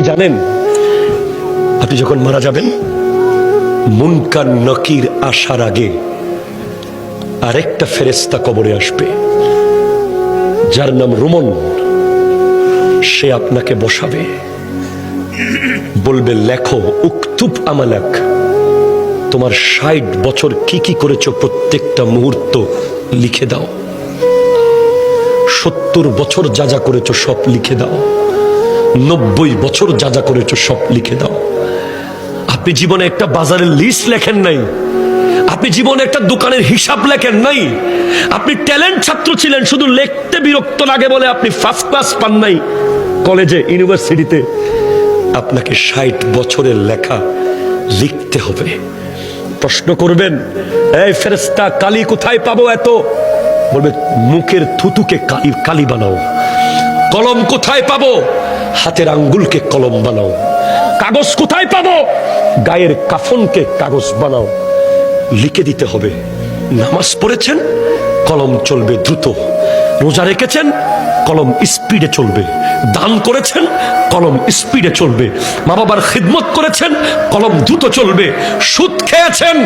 জানেন আপনি যখন মারা যাবেন মুনকার নকির আসার আগে আরেকটা ফেরেশতা কবরে আসবে, যার নাম রুমন। সে আপনাকে বসাবে, বলবে লেখো উকতুব আমালাক, তোমার ৬০ বছর কি কি করেছো প্রত্যেকটা মুহূর্ত লিখে দাও। ৭০ বছর যা যা করেছো সব লিখে দাও। ৯০ বছর যা যা করেছো সব লিখে দাও। আপনি জীবনে একটা বাজারের লিস্ট লেখেন নাই, আপনি জীবনে একটা দোকানের হিসাব লেখেন নাই, আপনি ট্যালেন্ট ছাত্র ছিলেন, শুধু লিখতে বিরক্ত লাগে বলে আপনি ফার্স্ট ক্লাস পান নাই কলেজে ইউনিভার্সিটিতে। আপনাকে ৬০ বছরের লেখা লিখতে হবে। প্রশ্ন করবেন, এই ফেরেশতা কালি কোথায় পাবো এত? বলবে মুখের থুতুকে কালি বানাও। কলম কোথায় পাবো? হাতের আঙ্গুলকে কলম বানাও। কাগজ কোথায় পাবো? গায়ের কাফনকে কাগজ বানাও। লিখে দিতে হবে। নামাজ পড়েছেন, কলম চলবে দ্রুত। রোজা রেখেছেন, কলম স্পিডে চলবে। দান করেছেন, কলম স্পিডে চলবে। মা বাবার খিদমত করেছেন, কলম দ্রুত চলবে। সুদ খেয়েছেন,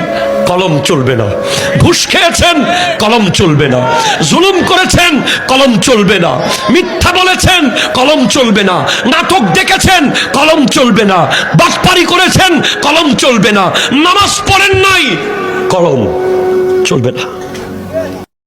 কলম চলবে না। ঘুষ খেয়েছেন, কলম চলবে না। জুলুম করেছেন, কলম চলবে না। মিথ্যা বলেছেন, কলম চলবে না। নাটক দেখেছেন, কলম চলবে না। বাটপারি করেছেন, কলম চলবে না। নামাজ পড়েন নাই, কলম চলবে না।